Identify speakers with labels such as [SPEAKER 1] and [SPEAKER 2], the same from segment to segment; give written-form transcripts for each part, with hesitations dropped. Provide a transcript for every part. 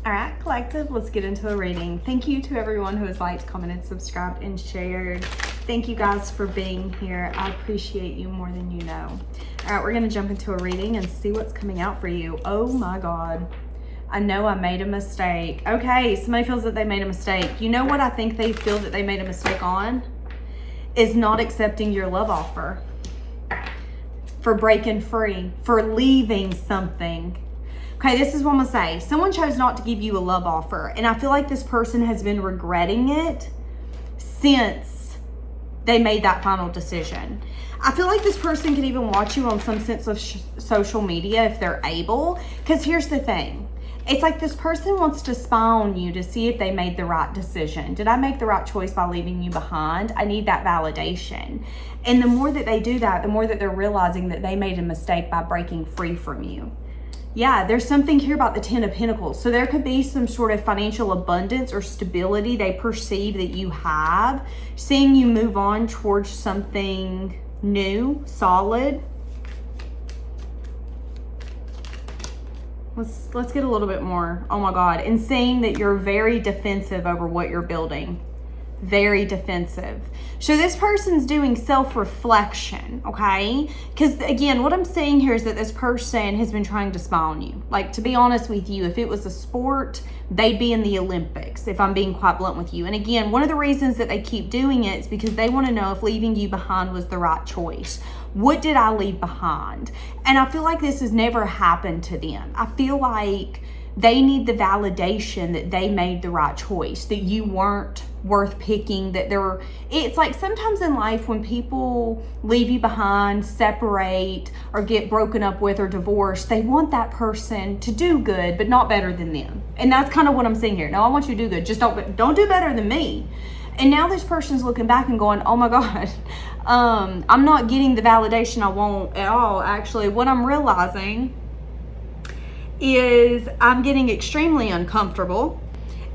[SPEAKER 1] All right, collective, let's get into a reading. Thank you to everyone who has liked, commented, subscribed, and shared. Thank you guys for being here. I appreciate you more than you know. All right, we're going to jump into a reading and see what's coming out for you. Oh my God. I know I made a mistake. Okay, somebody feels that they made a mistake. You know what I think they feel that they made a mistake on? Is not accepting your love offer. For breaking free. For leaving something. Okay, this is what I'm gonna say. Someone chose not to give you a love offer, and I feel like this person has been regretting it since they made that final decision. I feel like this person could even watch you on some sense of social media if they're able, because here's the thing. It's like this person wants to spy on you to see if they made the right decision. Did I make the right choice by leaving you behind? I need that validation. And the more that they do that, the more that they're realizing that they made a mistake by breaking free from you. Yeah, there's something here about the Ten of Pentacles. So there could be some sort of financial abundance or stability they perceive that you have, seeing you move on towards something new, solid. Let's get a little bit more. Oh my God. And seeing that you're very defensive over what you're building. Very defensive. So this person's doing self-reflection, okay? Because again, what I'm saying here is that this person has been trying to spy on you. Like, to be honest with you, if it was a sport, they'd be in the Olympics, if I'm being quite blunt with you. And again, one of the reasons that they keep doing it is because they want to know if leaving you behind was the right choice. What did I leave behind? And I feel like this has never happened to them. I feel like they need the validation that they made the right choice, that you weren't worth picking, that it's like sometimes in life when people leave you behind, separate, or get broken up with or divorced, they want that person to do good, but not better than them. And that's kind of what I'm saying here. No, I want you to do good. Just don't do better than me. And now this person's looking back and going, oh my God, I'm not getting the validation I want at all. Actually, what I'm realizing is I'm getting extremely uncomfortable.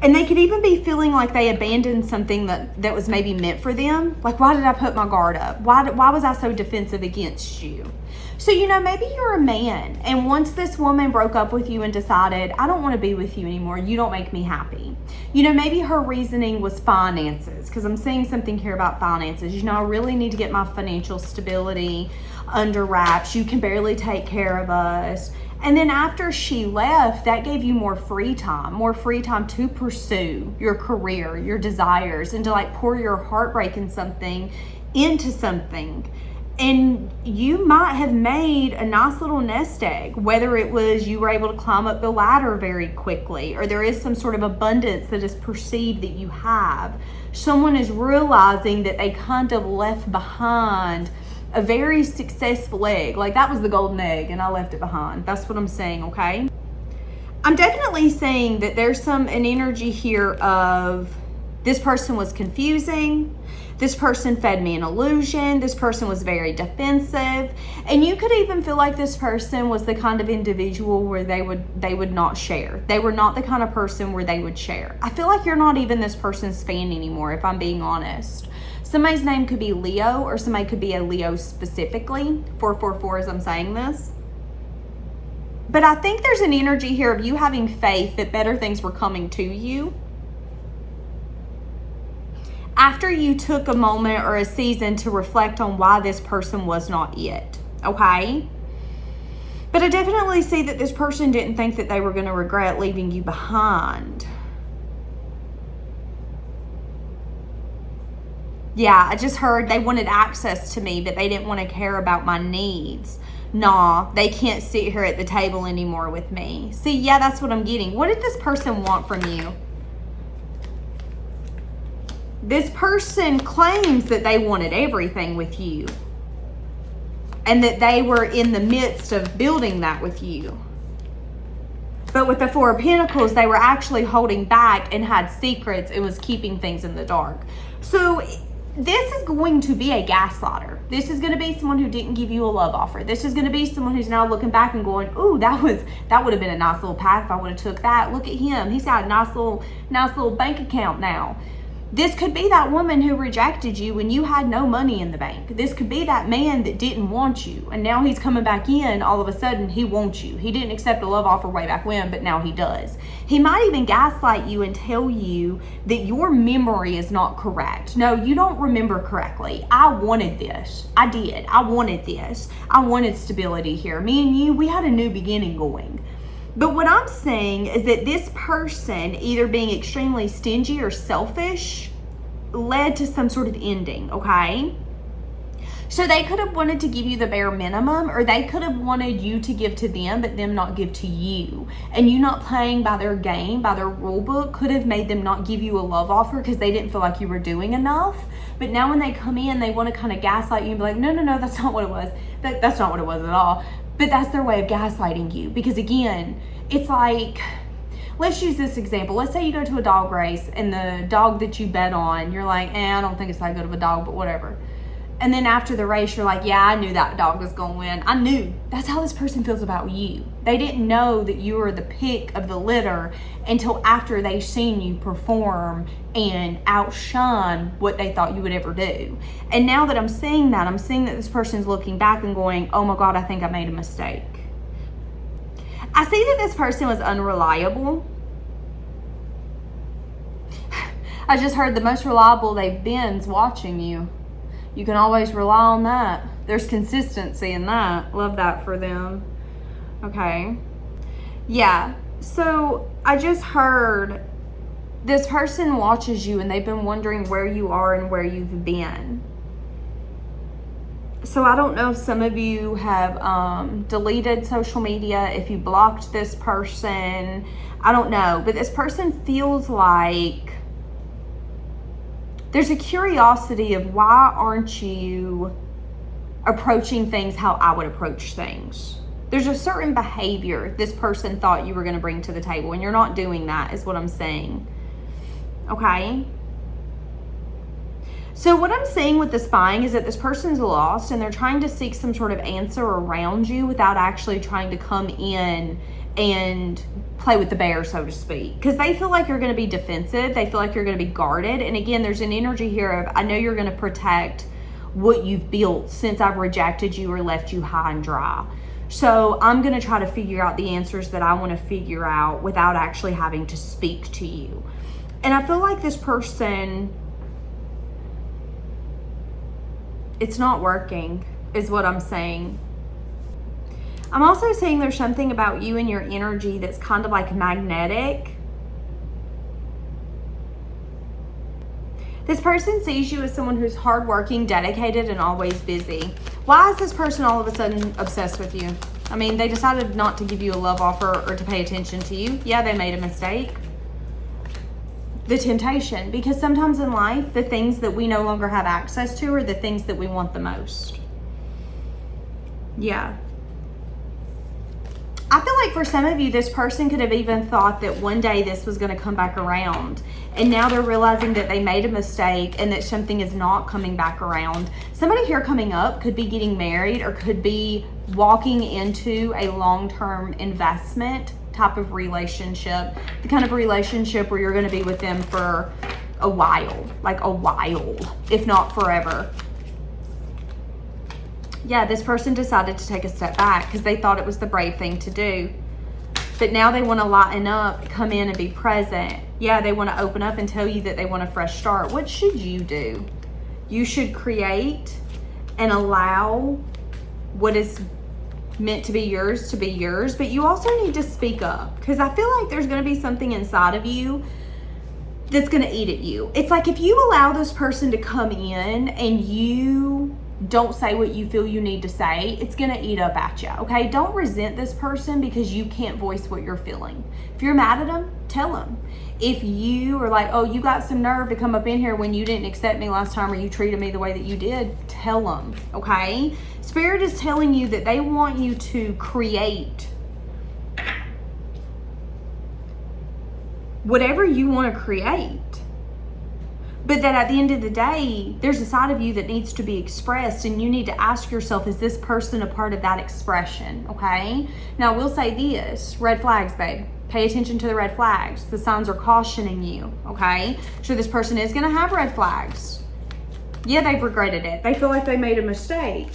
[SPEAKER 1] And they could even be feeling like they abandoned something that was maybe meant for them. Like, why did I put my guard up? Why was I so defensive against you? So, maybe you're a man, and once this woman broke up with you and decided, I don't want to be with you anymore, you don't make me happy. Maybe her reasoning was finances, because I'm seeing something here about finances. I really need to get my financial stability under wraps. You can barely take care of us. And then after she left, that gave you more free time to pursue your career, your desires, and to pour your heartbreak in something into something. And you might have made a nice little nest egg, whether it was you were able to climb up the ladder very quickly, or there is some sort of abundance that is perceived that you have. Someone is realizing that they kind of left behind a very successful egg. Like, that was the golden egg and I left it behind. That's what I'm saying, okay? I'm definitely saying that there's an energy here of this person was confusing. This person fed me an illusion. This person was very defensive. And you could even feel like this person was the kind of individual where they would not share. They were not the kind of person where they would share. I feel like you're not even this person's fan anymore, if I'm being honest. Somebody's name could be Leo, or somebody could be a Leo specifically. 444 as I'm saying this. But I think there's an energy here of you having faith that better things were coming to you after you took a moment or a season to reflect on why this person was not it, okay? But I definitely see that this person didn't think that they were going to regret leaving you behind. Yeah, I just heard they wanted access to me, but they didn't want to care about my needs. Nah, they can't sit here at the table anymore with me. See, yeah, that's what I'm getting. What did this person want from you? This person claims that they wanted everything with you, and that they were in the midst of building that with you. But with the Four of Pentacles, they were actually holding back and had secrets and was keeping things in the dark. So this is going to be a gaslighter. This is going to be someone who didn't give you a love offer. This is going to be someone who's now looking back and going, ooh, that would have been a nice little path if I would have took that. Look at him. He's got a nice little bank account now. This could be that woman who rejected you when you had no money in the bank. This could be that man that didn't want you, and now he's coming back in. All of a sudden, he wants you. He didn't accept a love offer way back when, but now he does. He might even gaslight you and tell you that your memory is not correct. No, you don't remember correctly. I wanted this. I did. I wanted this. I wanted stability here. Me and you, we had a new beginning going. But what I'm saying is that this person either being extremely stingy or selfish led to some sort of ending, okay? So they could have wanted to give you the bare minimum, or they could have wanted you to give to them, but them not give to you. And you not playing by their game, by their rule book, could have made them not give you a love offer because they didn't feel like you were doing enough. But now when they come in, they want to kind of gaslight you and be like, no, that's not what it was. That's not what it was at all. But that's their way of gaslighting you. Because again, it's like, let's use this example. Let's say you go to a dog race and the dog that you bet on, you're like, I don't think it's that good of a dog, but whatever. And then after the race, you're like, yeah, I knew that dog was going to win. I knew. That's how this person feels about you. They didn't know that you were the pick of the litter until after they've seen you perform and outshine what they thought you would ever do. And now that I'm seeing that this person's looking back and going, oh my God, I think I made a mistake. I see that this person was unreliable. I just heard the most reliable they've been is watching you. You can always rely on that. There's consistency in that. Love that for them. Okay. Yeah. So I just heard this person watches you and they've been wondering where you are and where you've been. So I don't know if some of you have deleted social media, if you blocked this person. I don't know. But this person feels like there's a curiosity of why aren't you approaching things how I would approach things. There's a certain behavior this person thought you were going to bring to the table, and you're not doing that, is what I'm saying. Okay? So what I'm saying with the spying is that this person's lost and they're trying to seek some sort of answer around you without actually trying to come in and play with the bear, so to speak, because they feel like you're going to be defensive. They feel like you're going to be guarded. And again, there's an energy here of, I know you're going to protect what you've built since I've rejected you or left you high and dry. So I'm going to try to figure out the answers that I want to figure out without actually having to speak to you. And I feel like this person, it's not working, is what I'm saying. I'm also saying there's something about you and your energy that's kind of like magnetic. This person sees you as someone who's hardworking, dedicated, and always busy. Why is this person all of a sudden obsessed with you? I mean, they decided not to give you a love offer or to pay attention to you. Yeah, they made a mistake. The temptation, because sometimes in life, the things that we no longer have access to are the things that we want the most. Yeah. I feel like for some of you, this person could have even thought that one day this was going to come back around. And now they're realizing that they made a mistake and that something is not coming back around. Somebody here coming up could be getting married or could be walking into a long-term investment type of relationship. The kind of relationship where you're going to be with them for a while, if not forever. Yeah, this person decided to take a step back because they thought it was the brave thing to do. But now they want to lighten up, come in and be present. Yeah, they want to open up and tell you that they want a fresh start. What should you do? You should create and allow what is meant to be yours, but you also need to speak up, because I feel like there's going to be something inside of you that's going to eat at you. It's like if you allow this person to come in and you don't say what you feel you need to say, it's going to eat up at you, okay? Don't resent this person because you can't voice what you're feeling. If you're mad at them, tell them. If you are like, oh, you got some nerve to come up in here when you didn't accept me last time or you treated me the way that you did, tell them, okay? Spirit is telling you that they want you to create whatever you want to create. But that at the end of the day, there's a side of you that needs to be expressed, and you need to ask yourself, is this person a part of that expression, okay? Now, we'll say this, red flags, babe. Pay attention to the red flags. The signs are cautioning you, okay? So this person is going to have red flags. Yeah, they've regretted it. They feel like they made a mistake.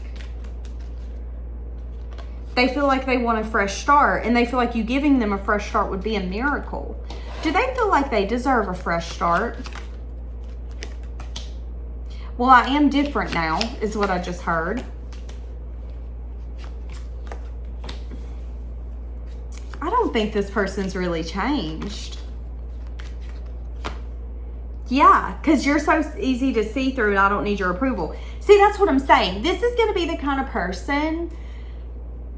[SPEAKER 1] They feel like they want a fresh start, and they feel like you giving them a fresh start would be a miracle. Do they feel like they deserve a fresh start? Well, I am different now, is what I just heard. I don't think this person's really changed. Yeah, because you're so easy to see through and I don't need your approval. See, that's what I'm saying. This is going to be the kind of person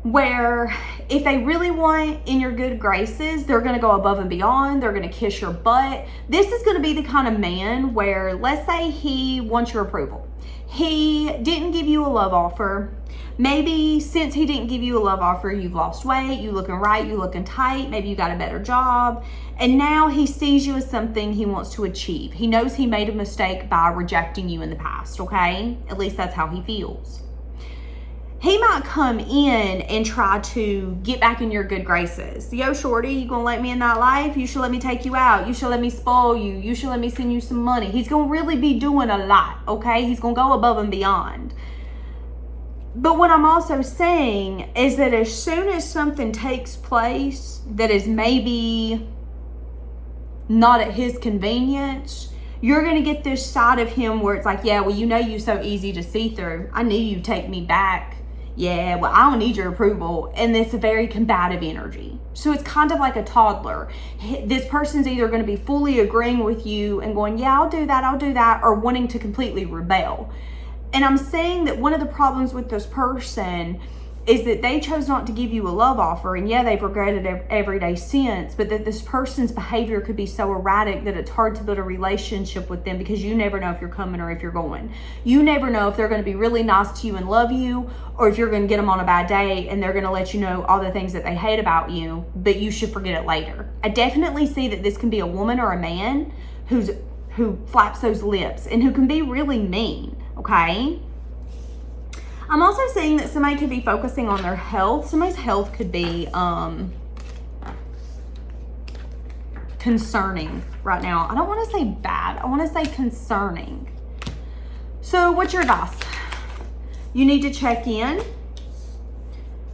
[SPEAKER 1] where if they really want in your good graces, they're going to go above and beyond. They're going to kiss your butt. This is going to be the kind of man where, let's say he wants your approval. He didn't give you a love offer. Maybe since he didn't give you a love offer, you've lost weight, you looking right, you looking tight, maybe you got a better job. And now he sees you as something he wants to achieve. He knows he made a mistake by rejecting you in the past, okay? At least that's how he feels. He might come in and try to get back in your good graces. Yo, shorty, you gonna let me in that life? You should let me take you out. You should let me spoil you. You should let me send you some money. He's gonna really be doing a lot, okay? He's gonna go above and beyond. But what I'm also saying is that as soon as something takes place that is maybe not at his convenience, you're going to get this side of him where it's like, yeah, well, you know, you're so easy to see through. I knew you'd take me back. Yeah, well, I don't need your approval. And it's a very combative energy. So it's kind of like a toddler. This person's either going to be fully agreeing with you and going, yeah, I'll do that, or wanting to completely rebel. And I'm saying that one of the problems with this person is that they chose not to give you a love offer. And yeah, they've regretted it every day since, but that this person's behavior could be so erratic that it's hard to build a relationship with them because you never know if you're coming or if you're going. You never know if they're going to be really nice to you and love you, or if you're going to get them on a bad day and they're going to let you know all the things that they hate about you, but you should forget it later. I definitely see that this can be a woman or a man who flaps those lips and who can be really mean. Okay. I'm also seeing that somebody could be focusing on their health. Somebody's health could be concerning right now. I don't want to say bad. I want to say concerning. So what's your advice? You need to check in.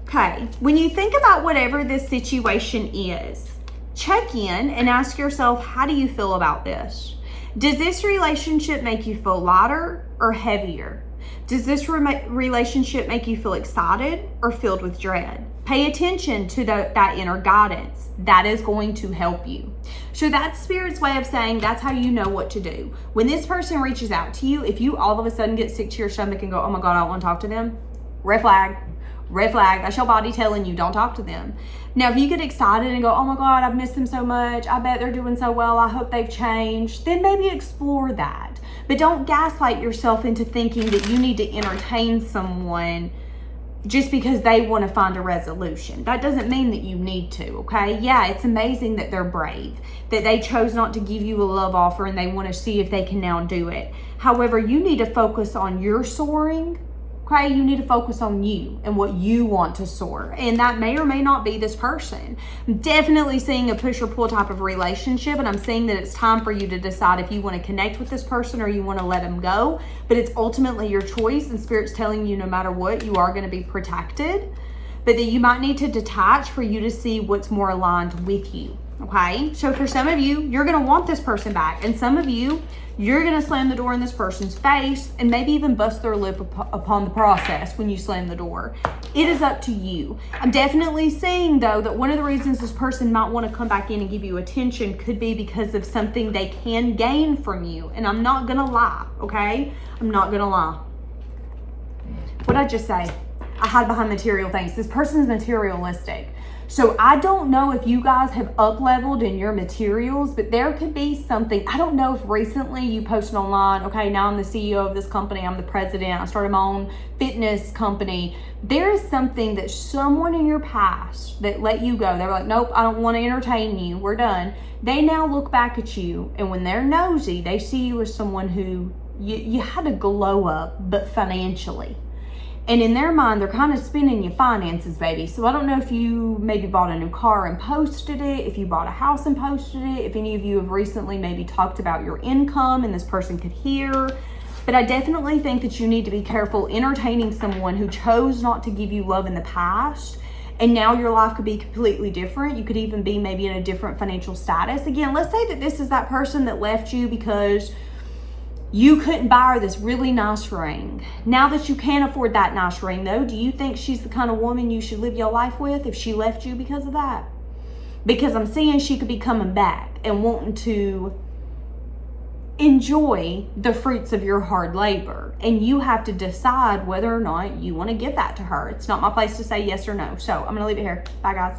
[SPEAKER 1] Okay. When you think about whatever this situation is, check in and ask yourself, how do you feel about this? Does this relationship make you feel lighter or heavier? Does this relationship make you feel excited or filled with dread? Pay attention to that inner guidance. That is going to help you. So that's Spirit's way of saying that's how you know what to do. When this person reaches out to you, if you all of a sudden get sick to your stomach and go, oh my God, I don't want to talk to them, red flag. Red flag. That's your body telling you don't talk to them. Now, if you get excited and go, oh my God, I've missed them so much. I bet they're doing so well. I hope they've changed. Then maybe explore that. But don't gaslight yourself into thinking that you need to entertain someone just because they want to find a resolution. That doesn't mean that you need to, okay? Yeah, it's amazing that they're brave, that they chose not to give you a love offer and they want to see if they can now do it. However, you need to focus on your soaring. Okay, you need to focus on you and what you want to soar. And that may or may not be this person. I'm definitely seeing a push or pull type of relationship, and I'm seeing that it's time for you to decide if you want to connect with this person or you want to let them go. But it's ultimately your choice, and Spirit's telling you no matter what, you are going to be protected. But that you might need to detach for you to see what's more aligned with you. Okay, so for some of you, you're going to want this person back. And some of you, you're going to slam the door in this person's face and maybe even bust their lip upon the process when you slam the door. It is up to you. I'm definitely seeing, though, that one of the reasons this person might want to come back in and give you attention could be because of something they can gain from you. And I'm not going to lie, okay? I'm not going to lie. What'd I just say? I hide behind material things. This person's materialistic. So I don't know if you guys have up-leveled in your materials, but there could be something. I don't know if recently you posted online, okay, now I'm the CEO of this company, I'm the president, I started my own fitness company. There is something that someone in your past that let you go. They were like, nope, I don't want to entertain you. We're done. They now look back at you, and when they're nosy, they see you as someone who you had a glow up, but financially. And in their mind, they're kind of spending your finances, baby. So I don't know if you maybe bought a new car and posted it, if you bought a house and posted it, if any of you have recently maybe talked about your income and this person could hear. But I definitely think that you need to be careful entertaining someone who chose not to give you love in the past. And now your life could be completely different. You could even be maybe in a different financial status. Again, let's say that this is that person that left you because you couldn't buy her this really nice ring. Now that you can't afford that nice ring, though, do you think she's the kind of woman you should live your life with if she left you because of that? Because I'm seeing she could be coming back and wanting to enjoy the fruits of your hard labor. And you have to decide whether or not you want to give that to her. It's not my place to say yes or no. So I'm going to leave it here. Bye, guys.